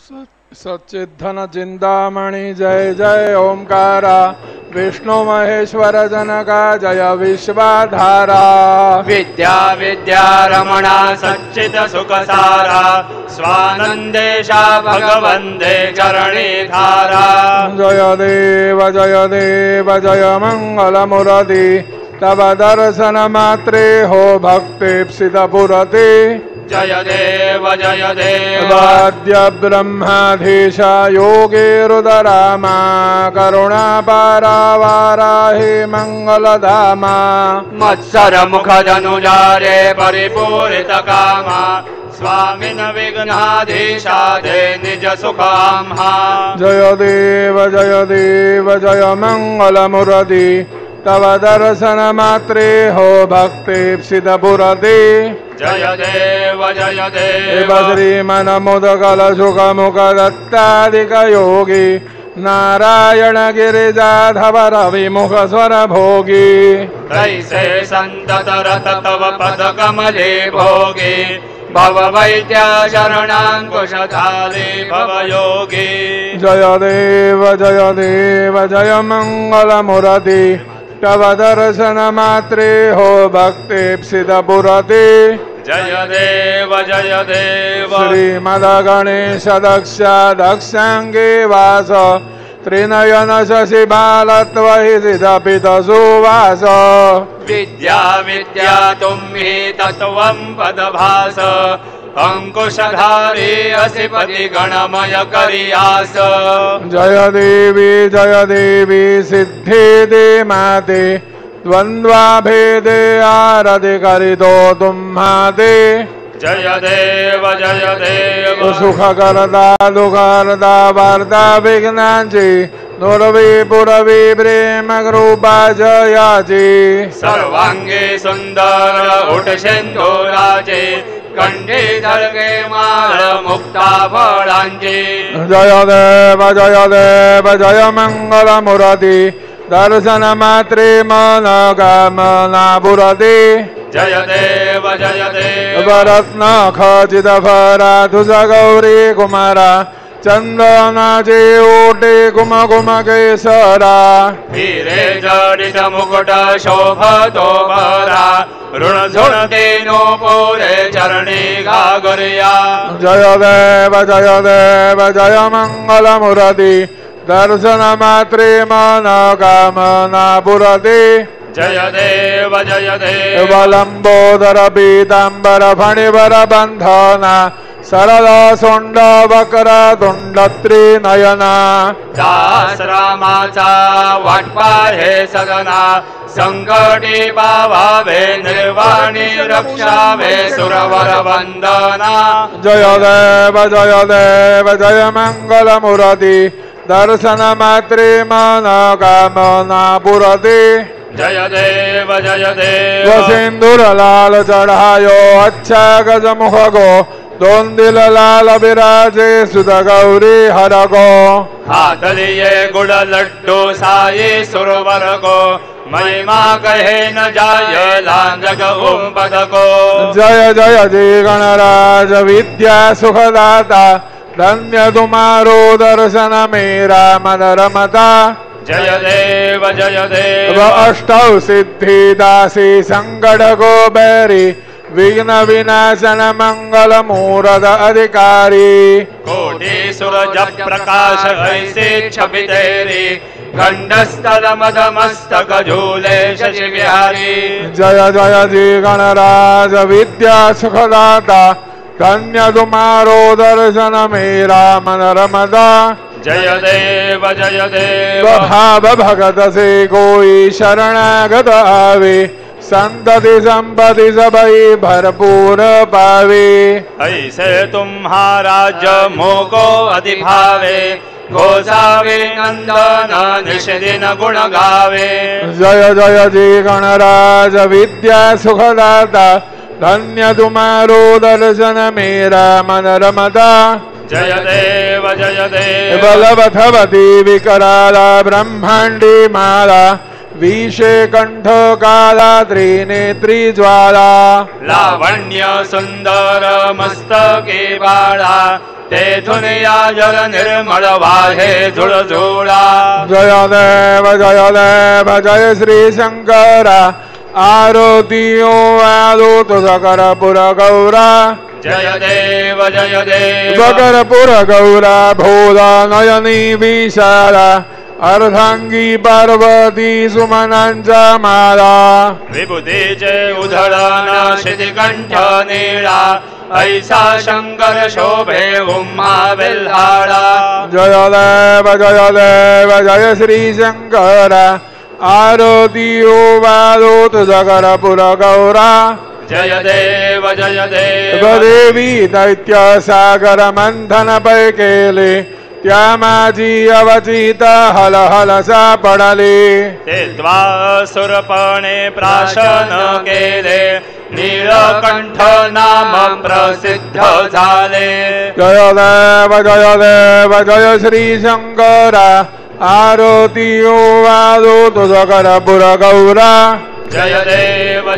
सच्चिद्धन चिंतामणि जय जय ओंकारा विष्णु महेश्वर जनका जय विश्वाधारा विद्या विद्या रमणा सच्चित सुखसारा स्वानंदेशा भगवंदे चरणी धारा जय देव जय मंगल मुरति तब दर्शन मात्रे हो भक्तिप्सित पुरति जय देव वाद्य ब्रह्माधीश योगे रुदरामा करुणा पारावाराहि मंगलधामा मत्सर मुख जनुजारे परिपूरित कामा स्वामिन विघ्नाधीशाधे निज सुखाम्हा जय देव जय मंगल मुरति तव दर्शन मात्रे हो भक्तिप्सित पुरति जय देव श्रीमन मुदगल सुख मुख दत्तादिक योगी नारायण गिरिजाधव रवि मुख स्वर भोगी तैसे संतत रत तव पद कमले भोगी भव वैद्या शरणांकुशधारी भव योगी जय देव जय मंगल मुरति तव दर्शन मात्रे हो भक्तिप्सित पुरति जय देव श्रीमद गणेश दक्षांगे वास त्रिनयन शशि बालत्वहि सिदपित सुवास विद्या विद्या तुम्हि तत्त्वं पदभास अंकुशधारी असिपति गणमय करियास जय देवी सिद्धि दे माते द्वंद्वा भेदे आरति करितो तुम्हाते जय देव सुख करता दुख करता वार्ता विघ्नांची दुर्वी पुरवी प्रेम कृपा जयाची सर्वांगे सुंदर उठ सिंधुराचे कंठी धरके माळ मुक्ता फळांची जय देव जय मंगल मुरति दर्शन मात्रे मन कामना पुरति जय देव वरत्न खचित फरा तुझ गौरी कुमारा चंदनाचे ओटे कुम केसरा हिरे जडित मुकुट शोभतो भरा ऋण झुणते नो पोरे चरणी घागरिया जय देव जय मंगल मुरति दर्शन मात्रे मन कामना पुरति जय देव लंबोदर पीतांबर फणिवर बंधना सरल सोंड वक्र तुंड त्रिनयना दास रामाचा वाटपार हे सगना संकटी पावावे निर्वाणी रक्षावे सुरवर वंदना जय देव जय मंगल मुरति दर्शन मात्रे मन कामना पुरति जय देव सिंदूर लाल चढ़ायो अच्छा गज मुख गो दोन दिल लाल विराजे सुध गौरी हर गो हाथ लिए गुड़ लड्डू साये सुरवर को महिमा कहे न जाय लांजग उम्पद को जय जी गणराज विद्या सुखदाता धन्य तुम्हारो दर्शन मेरा मन रमता जय देव अष्टौ सिद्धि दासी संकट को बैरी विघ्न विनाशन मंगल मूरत अधिकारी कोटि सूरज प्रकाश ऐसे छवि तेरी खंडस्थल मद मस्तक झूले शशि विहारी जय जी गणराज विद्या सुखदाता धन्य तुम्हारो दर्शन मेरा मन रमता जय देव भाव भगत से कोई शरणागत आवे संतति संपत्ति सबई भरपूर पावे ऐसे तुम्हारा मोको अधिभावे गोसावे नंदन निश दिन गुण गावे जय जी गणराज विद्या सुखदाता धन्य तुम्हारो दर्शन मेरा मन रमता जय देव बलवथवती विकराला ब्रह्मांडी माला विषे कंठ काला त्रिनेत्री ज्वाला लावण्य सुंदर मस्तके बाळा तेथून या जल निर्मळ वाहे झुळझुळा जय देव जय श्री शंकर आरती ओवादो तुझा करपुर गौरा जय देव करपुर गौरा भोला नयनी विशाला अर्धांगी पार्वती सुमनांचा माला विभूतीचे उधळण शितिकंठ निळा ऐसा शंकर शोभे उम्मा बेल्हाळा जय देव जय श्री शंकर आरती ओवादो तुझा करपुर गौरा जय देव देवी दैत्य सागर मंथन पै केले त्या माझी अवचित हल हल सापडले ते द्वासुरपणे प्राशन केले नीलकंठ नाम प्रसिद्ध झाले जय देव जय श्री शंकर आरती ओवादो तुझा करपुर गौरा जय देव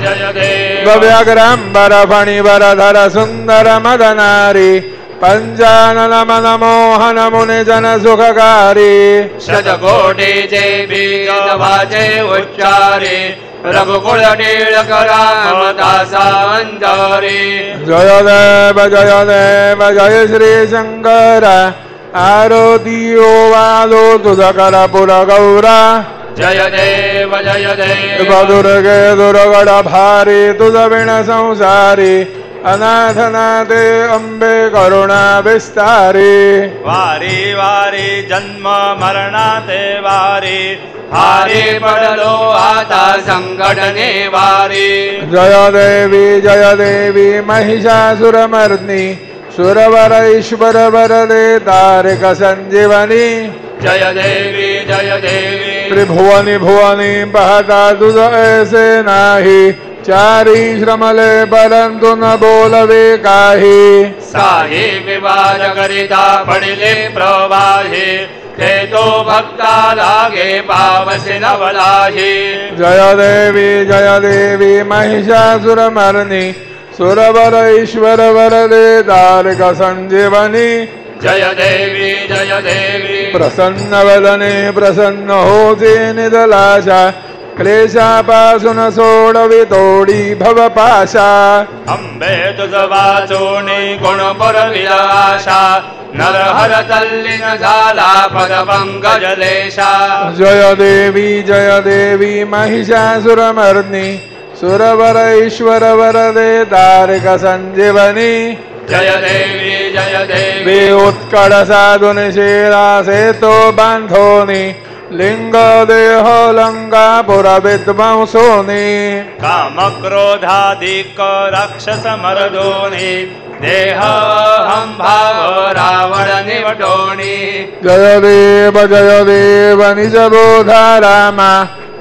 व्याघ्रांबर फणिवरधर सुंदर मदनारी पंचानन मन मोहन मुनि जन सुखकारी शतकोटीचे बीज वाचे उच्चारे रघुकुल टिळक रामदासा अंधारे जय देव जय श्री शंकर आरती ओवादो तुझा करपुर गौरा जय देव दुर्गे दुर्गड भारी तुझ विण संसारी अनाथनाथे अंबे करुणा विस्तारी वारी वारी जन्म मरणाते वारी हारी पडलो आता संकटने वारी जय देवी महिषासुरमर्दिनी सुरवर ईश्वर वरदे तारक संजीवनी जय देवी त्रिभुवनी भुवनी पाहता तुझ ऐसे नाही चारी श्रमले परंतु न बोलवे काही साही विवाद करिता पडिले प्रवाही ते तो भक्ता लागे पावसे नवलाही जय देवी महिषासुरमर्दिनी सुरवर ईश्वर वरदे तारक संजीवनी जय देवी प्रसन्न वदने प्रसन्न होते निदलाशा क्लेशापासून सोडवी तोडी भवपाशा अंबे तुझ वाचोनी गुण पुरविला आशा नरहर तल्लीन झाला पदपंकजलेशा जय देवी महिषासुरमर्दिनी सुरवर ईश्वर वरदे तारक संजीवनी जय देवी उत्कट साधुन शिला सेतो बांधोनी लिंग देह लंका पुरा विद्वंसोनी काम क्रोधादिक राक्षस मर्दोनी देह हम भाव रावण निवटोनी जय देव निज बोधा रामा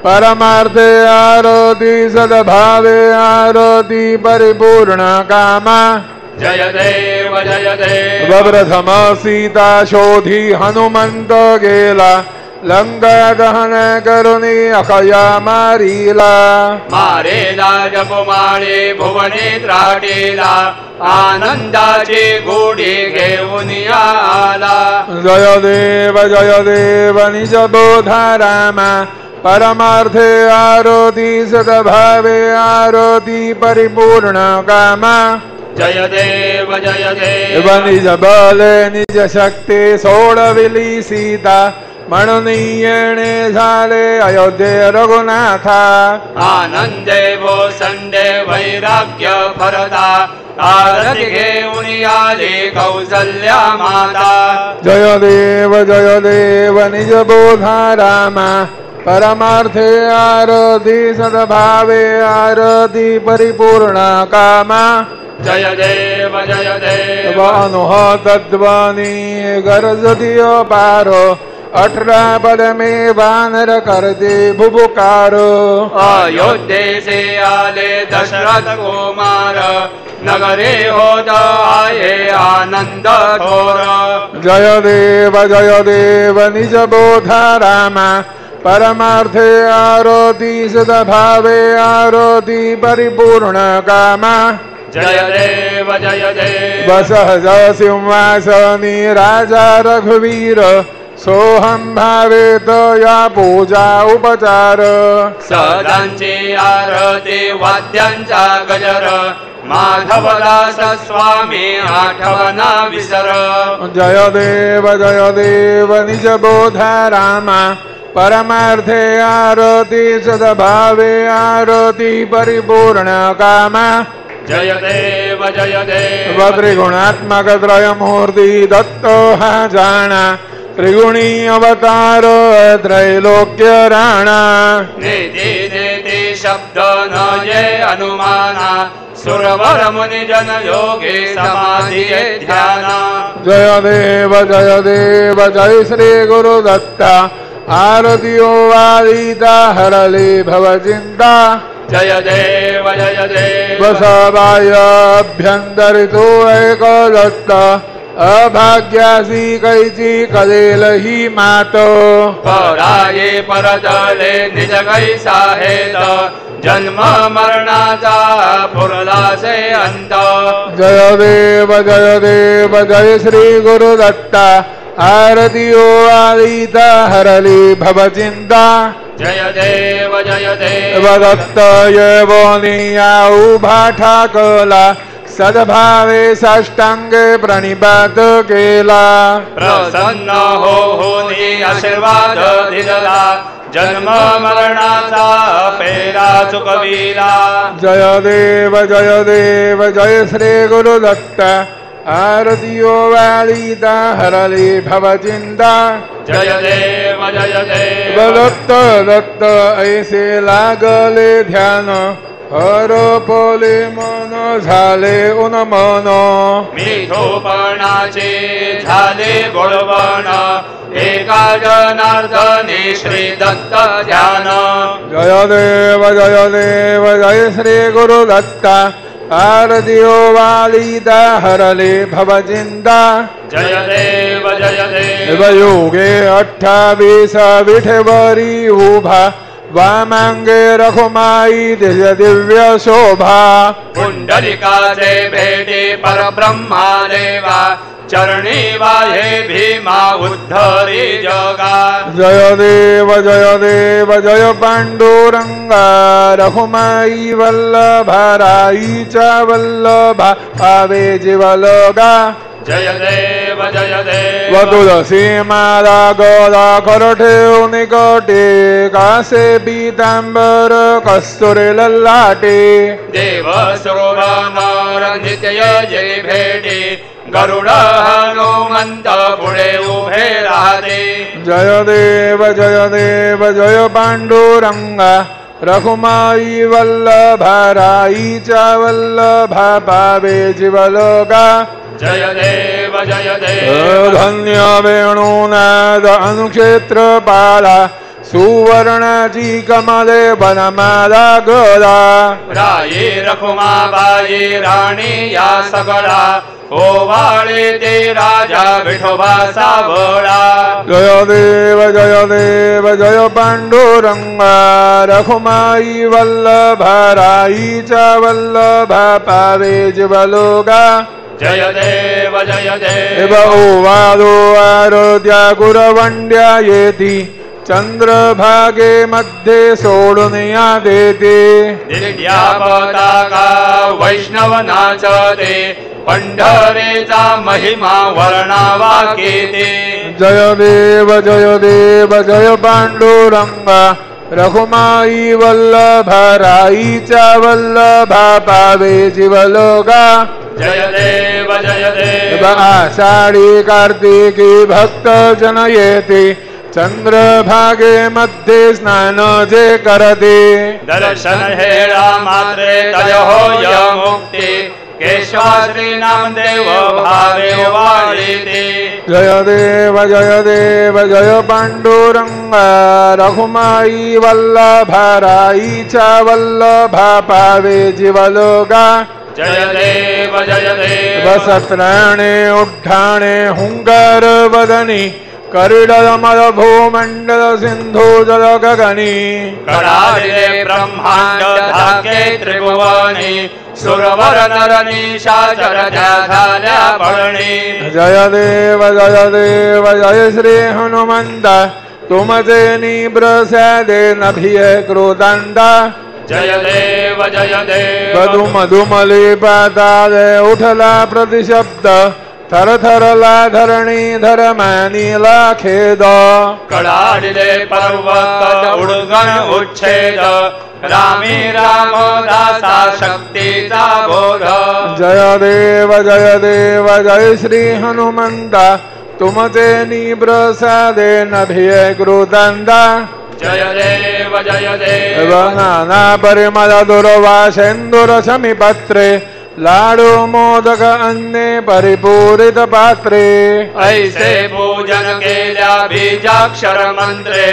परमार्थे आरती सद्भावे आरती परिपूर्ण कामा जय देव प्रथम सीता शोधी हनुमंत गेला लंका दहन करुणी अखया मारिला मारेला जपमाळे भुवने त्राटेला आनंदाची गोडी घेऊन आला जय देव निज बोधा रामा परमार्थे आरती सद्भावे आरती परिपूर्ण कामा जय देव निज बल निज शक्ती सोडविली सीता म्हणून येणे झाले अयोध्ये रघुनाथा आनंदे वो संडे वैराग्य भरता आरती घेऊन आले कौसल्या माता जय देव निज बोधा रामा परमार्थे आरती सद्भावे आरती परिपूर्ण कामा जय देव वानुह तद्वानी गरज दियो पारो 18 पद में वानर करते भुबुकारो अयोध्ये से आले दशरथ कुमार नगरे होत आये आनंद थोर जय देव निज बोधा रामा परमार्थे आरोति सदभावे आरोति परिपूर्ण कामा जय देव वसहज सिंहासनी राजा रघुवीर सोहम भावे तया पूजा उपचार सदांची आरती वाद्यांचा गजर माधवदास स्वामी आठवना विसर जय देव निज बोधा रामा परमार्थे आरती सदभावे आरती परिपूर्ण कामा जय देव त्रिगुणात्मक त्रयमूर्ति दत्तो हा जाना त्रिगुणी अवतार त्रैलोक्य राणा नेति नेति शब्द न ये अनुमाना सुरवर मुनि जन योगी समाधि ध्याना जय देव जय श्री गुरु दत्ता आरतियो वादिता हरली भव चिंता जय देव सबाय अभ्यंतरितो एक दत्त अभाग्यासी कैची कदेल ही मातो पराये परतले निज कैसा हेत जन्म मरणाचा पुरला से अंत जय देव जय श्री गुरु दत्ता आरतियो आदिता हरली भव चिंता जय देव दत्त येवो निया उभा ठाकला सद्भावे साष्टांगे प्रणिपात केला प्रसन्न होनी आशीर्वाद दिला जन्म मरणाचा पेरा चुकविला जय देव जय श्री गुरु दत्त आरतियो वालिता हरली भव चिंता जय देव दत्त ऐसे लागले ध्यान हर पोले मन झाले उन्मन मिठोपणाचे झाले गोडवण एका जनार्दने श्री दत्त ध्यान जय देव जय श्री गुरु दत्ता आरतियो वालिता हरले भव चिंता जय देव योगे 28 विठेवरी उभा वामांगे रखुमाई दिव्य शोभा पुंडलिकाचे भेटे परब्रह्मा देवा चरणी वाहे भीमा उद्धरी जगा जय देव जय पांडुरंगा रखुमाई वल्लभाराईचा वल्लभा पावे जीवलगा जय देव तुलसी माला गोदा कर ठेव निकटे कासे पीतांबर कस्तुरे ललाटे देव सरोवर नित्य जय भेटे गरुड हनुमंत पुढे उभे राहते जय देव जय पांडुरंगा रखुमाई वल्लभाराईचा वल्लभा पावे जीवलोका जय देव धन्य वेणुनाद अनुक्षेत्र पाला सुवर्णाची कमले बनमाला गदा राये रखुमाबाई राणी या सगळा ओवाळे ते राजा विठोबा सावळा जय देव जय पांडुरंगा रखुमाई वल्लभाराईचा वल्लभा पावे जीवलोगा जय देव ओवादो आरोद्या गुरवंड्या येती चंद्रभागे मध्ये सोडून या देते दिड्या पताका वैष्णव नाचते पंढरेचा महिमा वर्णावा केते जय देव जय पांडुरंगा रखुमाई वल्लभाराईचा वल्लभा पावे जीवलोगा जय देव आषाढी कार्तिकी भक्त जन येते चंद्रभागे मध्ये स्नान जे करते दर्शन हेळा मात्रे तय होय मुक्ती केशवा श्री नामदेव भावे वाळीते जय देव जय पांडुरंगा रखुमाई वल्लभाराईचा वल्लभा पावे जीवलोगा जय देव सत्राणे उड्डाणे हुंकार वदनी करिडलमल भूमंडल सिंधु जल गगनी कडारिले ब्रह्मांड धाके त्रिभुवनी सुरवर नर निशाचर झाल्या पळणी जय देव जय श्री हनुमंत तुमचे निप्रसादे नभिय क्रोदंड जय देव मधुमली पाताले उठला प्रतिशब्द थर थरला धरणी धर्मानीला खेद कडाडिले पर्वत उडगण उच्छेद रामी रामदासा शक्तीचा बोध जय देव जय श्री हनुमंत तुमचे निप्रसादे नभिय क्रोदंड जय देव नाना परिमल दुर्वासेन्दुर समीपत्रे लाडू मोदक अन्ने परिपूरित पात्रे ऐसे पूजन केल्या बीजाक्षर मंत्रे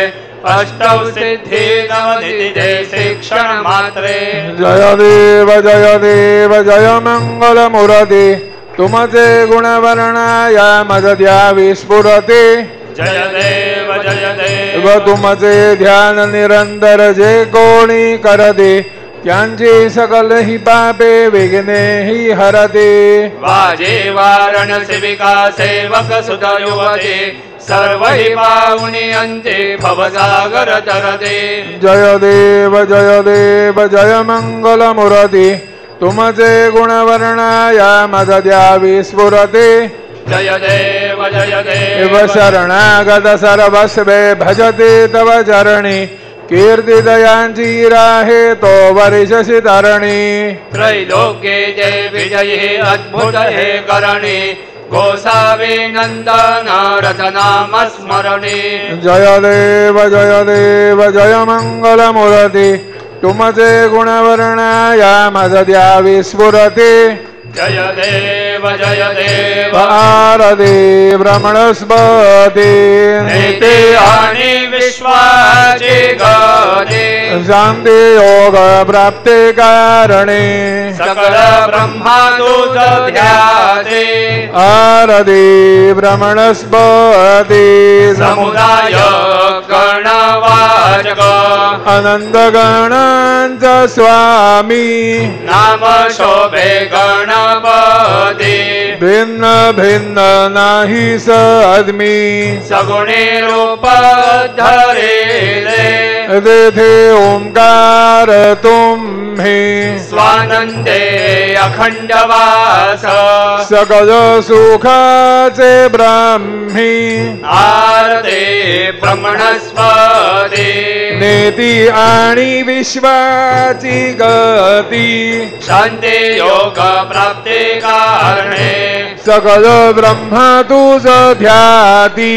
अष्टौ सिद्धी नवनिधे शिक्षण मात्रे जय देव जय मंगल मूर्ती तुमचे गुणवर्णाय मदद्या विस्फुरते जय देव तुमचे ध्यान निरंतर जे कोणी करते त्यांची सकल ही पापे विघ्ने ही हरते वाजे वाराणसी विकासेवक सुत युवते सर्व ही पाहुणी अंते भवसागर तरते जय देव जय मंगल मूर्ती तुमचे गुणवर्णाय मदद्या विस्फुरते जय देव शरणागत सर्वस्वे भजते तव चरणी कीर्ति दयांची राहे तो वर्षसी तरणी त्रैलोक्ये जय विजयी अद्भुत हे करणी गोसावी नंदन रतनाम स्मरणी जय देव जय मंगल मूर्ती तुमचे गुणवर्णाय मदद्या विस्फुरते जय देव आरती भ्रमणस्पती नेते आणि विश्वाचे गणे शांती योग प्राप्ते कारणे सकल ब्रह्मा तुझ ध्याते आरती भ्रमणस्पती समुदाय गणवाचक अनंत गणांचा स्वामी नाम शोभे गणपती भिन्न भिन्न नाही सद्मी सगुणे रूप धरेले तेथे ओंकार तुम्ही स्वानंदे अखंड वास सकल सुखाचे ब्राह्मी आरते ब्रह्मणस्पती नेती आणि विश्वाची गती शांती योग प्राप्ती कारणे सकल ब्रह्मा तुझ ध्याती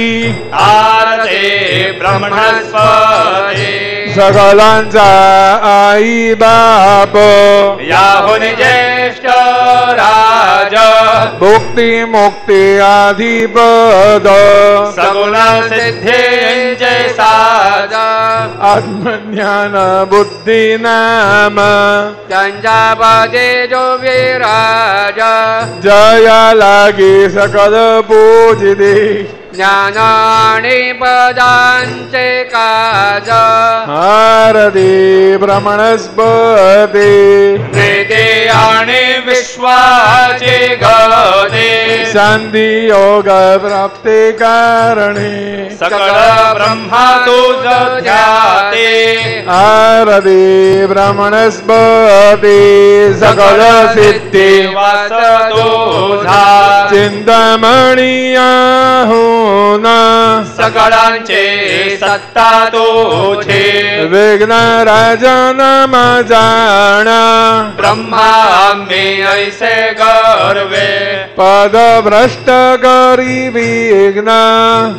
आरते ब्रह्मणस्पती सकलांचा आई बाप याहुन ज्येष्ठ राज भुक्ती मुक्ती आधिपद सगुण सिद्धेंचे साज आत्मज्ञान बुद्धी नाम त्यांच्या पादे जो विराज जया लागी सकल पूजिते ज्ञानाने पदांचे काज आरती भ्रमणस्पती नेते आणि विश्वाचे गणे शांती योग प्राप्ते कारणे सकल ब्रह्मा तुझ ध्याते आरती भ्रमणस्पती सकल सिद्धी वास तुझा चिंतामणी आहुन सकळांचे सत्ता तुझे विघ्न राजन जाण ब्रह्मा आम्ही ऐसे गर्वे पद भ्रष्ट करी विघ्न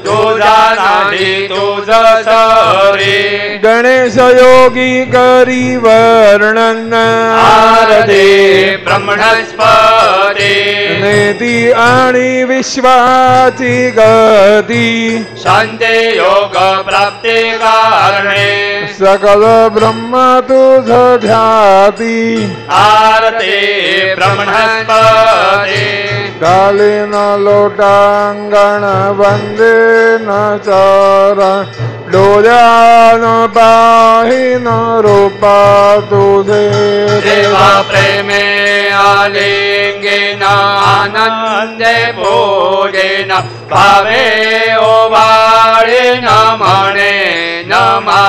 तुझा नाही तुझ सरी गणेश योगी करी वर्णन आरती ब्रह्मणस्पती नेती आणि विश्वाची गती शांती योग प्राप्ती कारणे सकल ब्रह्म तुझ ध्याती आरती ब्रह्मणस्पती कालीन लोटांगण वंदे न चरण डोल्यान पाहीन रूपा तुझे देवा प्रेमे आलिंगेन आनंदे भोजेन भावे ओवाळेन मणे नमा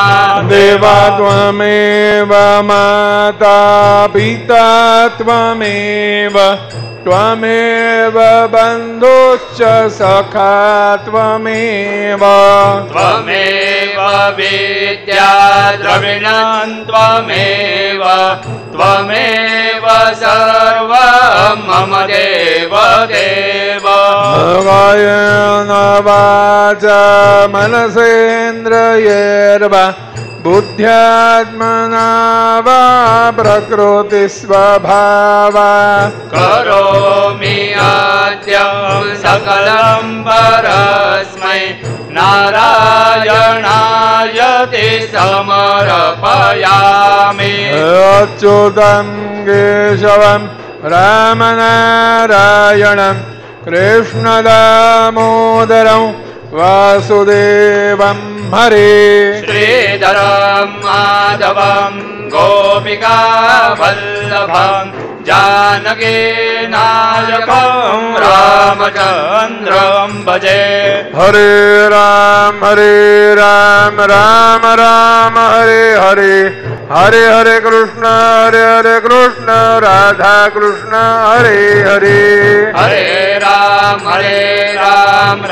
देवा त्वमेव माता पिता त्वमेव त्वमेव बन्धुश्च सखा त्वमेव त्वमेव विद्या द्रविणं त्वमेव त्वमेव सर्वं मम देव देव कायेन वाचा मनसेन्द्रियैर्वा बुद्ध्यात्मना वा प्रकृतिस्वभावा करोमि अद्यं सकलं परस्मै नारायणायते समर्पयामि अच्युतं केशवं रामनारायणं कृष्णदामोदरं वासुदेवं हरे श्रीधरं माधवं गोपिका वल्लभं जानकी नायकं रामचन्द्रं भजे हरे राम राम राम हरे हरे हरे हरे कृष्ण राधा कृष्ण हरे हरे हरे राम राम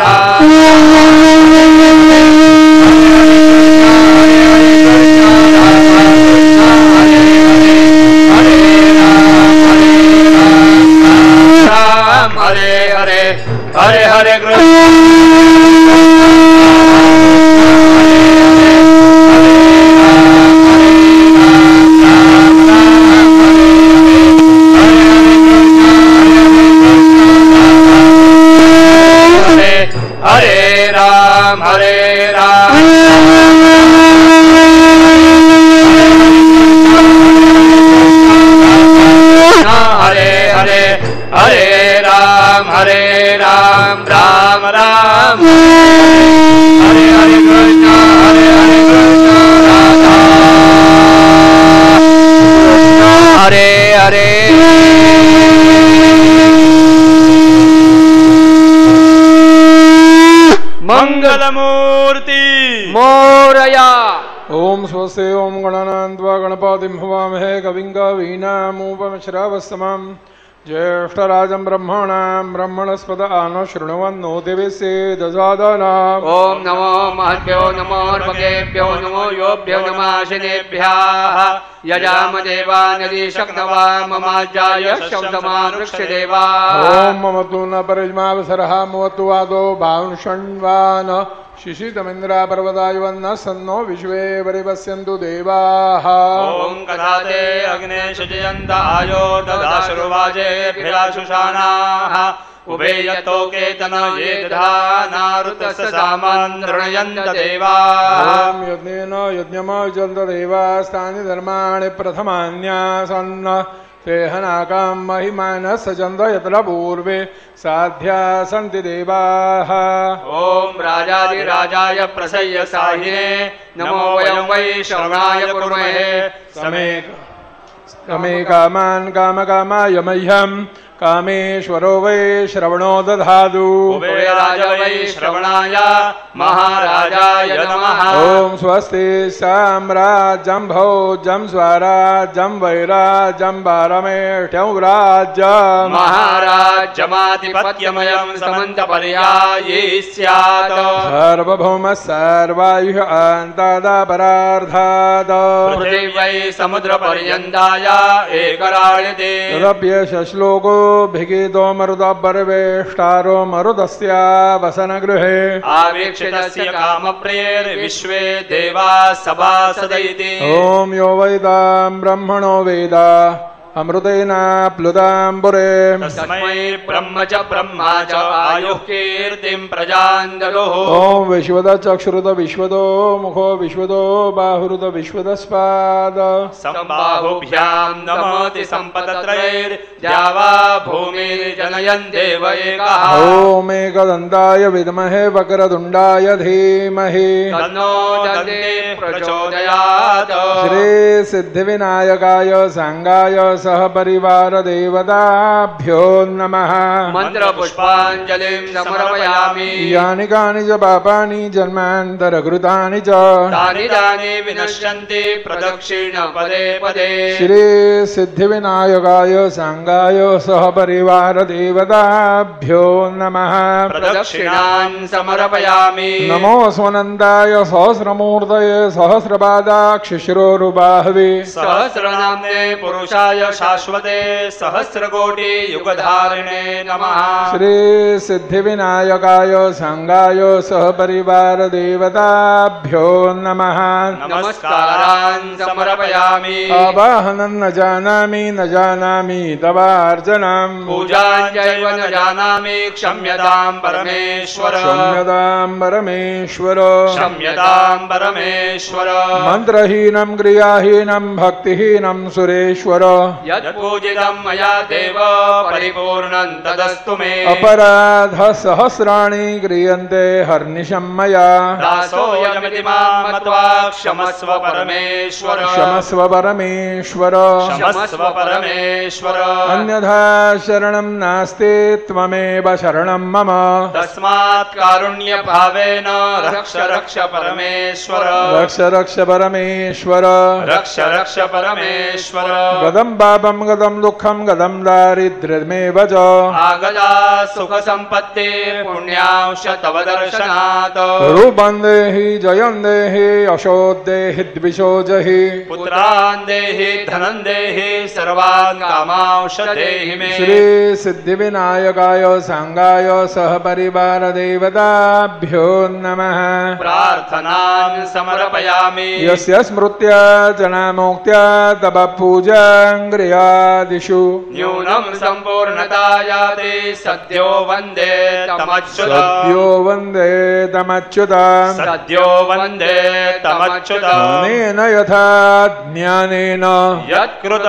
हरे हरे हरे हरे कृष्ण हरे राम हरे राम राम राम हरे हरे कृष्ण राधा हरे हरे मंगलमूर्ति मोरया ओम स्वस्ति ओम गणानान्त्वा गणपतिं हवामहे कविं कवीनामुपमश्रवस्तमम् ज्येष्ठराजं ब्रह्मणस्पद आनो शृण्वन्नो देवस्य ददादनाम् ओम नमो महद्भ्यो नमो भगेभ्यो नमो योभ्यो नमाशिनेभ्यः यजाम देवानदि शक्नवा ममाज्याय शब्दमान् वृक्षदेवा ओम ममतु न परिज्मावसरः ममतु वादो भावुषण्वान शिशितमिन्द्रा पर्वतायुवन्न सन्नो विश्वे परिपश्यन्तु देवाः ओम कथाते अग्ने शुचयन्त आयो ददाशुरुवाजेभिराशुषाणाः उभे यतो केतन ये दधानारुतसामान् ऋणयन्त देवाः ओम यज्ञेन यज्ञमयुजन्त देवास्तानि धर्माणि प्रथमान्यासन्न तेहनाकां महिमानः सचन्द यत्र पूर्वे साध्या सन्ति देवाः ओम राजाधिराजाय प्रसय्य साहिने नमो वयं वै श्रवणाय कुर्महे समे कामान् कामकामाय मह्यं कामेश्वरो वै श्रवणो दधातु उभे राज वै श्रवणाय महाराजाय नमः ओम स्वस्ति साम्राज्यं भोज्यं स्वराज्यं वैराज्यं वारमेष्ठ्यं राज्यं महाराज्यमाधिपत्यमयं समन्तपर्यायी स्यात् सार्वभौमः सर्वायुः अन्तदापरार्धात् पृथिव्यै समुद्रपर्यन्ताय एकराळिते तदप्यश श्लोको भिगीतो मरुदपर्वेष्टारो मरुदस्य वसनगृहे आवीक्षितस्य कामप्रियैर्विश्वे देवाः सभासदैति ओम यो वेदां ब्रह्मणो वेद अमृतेनाप्लुताम्बुरे तस्मै ब्रह्म च ब्रह्मा च आयुः कीर्तिं प्रजां ददुः ॐ विश्वदचक्षुरुत विश्वदो मुखो विश्वदो बाहुरुत विश्वदस्पाद सम्बाहुभ्यां नमोति सम्पदत्रयैर्द्यावा भूमिर्जनयन् देव एकः ॐ एकदन्ताय विद्महे वक्रतुण्डाय धीमहि तन्नो दन्ते प्रचोदयात् श्री सिद्धिविनायकाय सांगाय सह परिवार देवताभ्यो नमः मन्त्रपुष्पाञ्जलिं समर्पयामि यानि कानि च पापानि जन्मान्तरकृतानि च तानि विनश्यन्ति प्रदक्षिण पदे पदे श्री सिद्धिविनायकाय सांगाय सह परिवार देवताभ्यो नमः प्रदक्षिणान् समर्पयामि नमो स्वनन्दाय सहस्रमूर्तये सहस्रपादाक्षिशिरोरुबाहवे सहस्रनाम्ने पुरुषाय शाश्वते सहस्रकोटि युगधारिणे नमः श्री सिद्धिविनायकाय सांगाय सह परिवार देवताभ्यो नमः नमस्कारान् समर्पयामि आवाहनं न जानामि तवार्चनं पूजां चैव न जानामि क्षम्यतां परमेश्वर क्षम्यतां परमेश्वर क्षम्यतां परमेश्वर मन्त्रहीनं क्रियाहीनं भक्तिहीनं सुरेश्वर यत्पूजितं मया देव परिपूर्णं तदस्तु मे अपराध सहस्राणि क्रियन्ते हर्निशं मया दासोऽयमिति मां मत्वा क्षमस्व परमेश्वर क्षमस्व परमेश्वर क्षमस्व परमेश्वर अन्यथा शरणं नास्ति त्वमेव शरणं मम तस्मात् कारुण्यभावेन रक्ष रक्ष परमेश्वर रक्ष रक्ष परमेश्वर रक्ष रक्ष परमेश्वर गदं पापं गदं दुःखं गदं दारिद्र्यमेव च आगता सुख संपत्ति पुण्यांश तव दर्शनात् रूपं देहि जयं देहि यशो देहि द्विषो जहि पुत्रान् देहि धनं देहि सर्वान् कामांश देहि मे श्री सिद्धिविनायकाय सांगाय सह परिवार देवताभ्यो नमः प्रार्थनान् समर्पयामि यस्य स्मृत्या जनामोक्त्या तव पूजां क्रियादिषु न्यूनं सम्पूर्णता याति सद्यो वन्दे तमच्युत सद्यो वन्दे तमच्युत सद्यो वन्दे तमच्युत ज्ञानेन यथा ज्ञानेन यत्कृत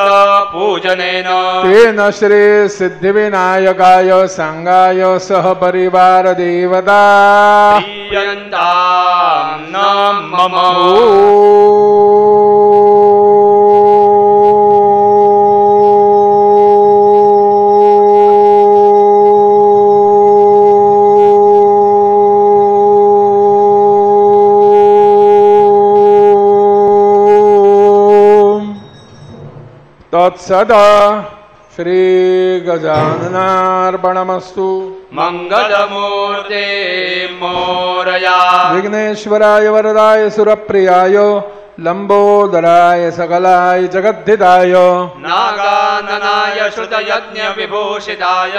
पूजनेन तेन श्री सिद्धिविनायकाय सांगाय सह परिवार देवता प्रीयन्तां न मम तत्सदा श्री गजाननार्पणमस्तु मंगलमूर्ते मोरया विघ्नेश्वराय वरदाय सुरप्रियाय लंबोदराय सकलाय जगद्धिताय नागाननाय श्रुतयज्ञ विभूषिताय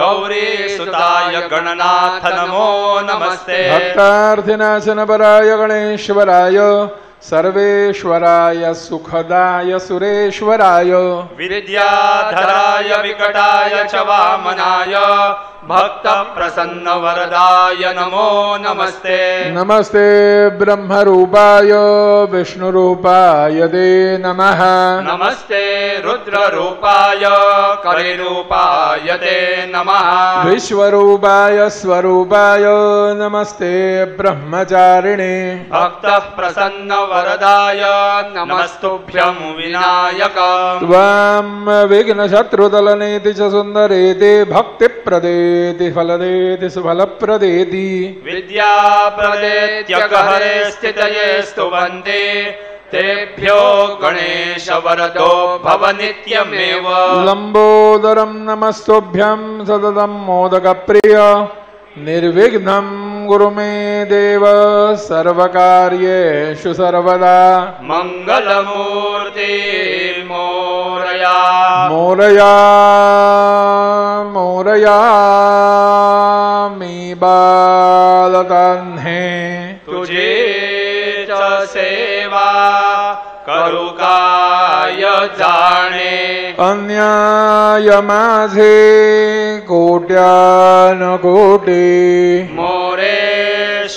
गौरीसुताय गणनाथ नमो नमस्ते भक्तार्थिनाशनपराय गणेश्वराय सर्वेश्वराय सुखदाय सुरेश्वराय विद्याधराय विकटाय च वामनाय भक्त प्रसन्न वरदाय नमो नमस्ते नमस्ते ब्रह्मरूपाय विष्णुरूपाय ते नमः नमस्ते रुद्ररूपाय कलिरूपाय ते नमः विश्वरूपाय स्वरूपाय नमस्ते ब्रह्मचारिणे भक्त प्रसन्न वरदाय नमस्तुभ्यं विनायक त्वां विघ्नशत्रुदलनेति च सुन्दरेति भक्तिप्रदेति फलदेति सुफलप्रदेति विद्याप्रदेत्यकहरे स्थितये स्तुवन्ते तेभ्यो गणेश वरदो भव नित्यमेव लंबोदरं नमस्तुभ्यं सततं मोदकप्रिय निर्विघ्नं गुरु मे देव सर्वकार्येषु सर्वदा मंगलमूर्ति मोरया मोरया मोरया मी बालतन्हे तुझे च सेवा करू काय जाणे अन्याय माझे कोट्यान कोटी मोरेश्वराबा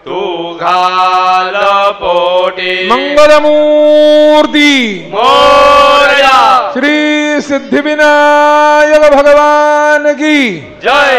तू घाल पोटी मंगलमूर्ती मोरया श्री सिद्धिविनायक भगवान की जय।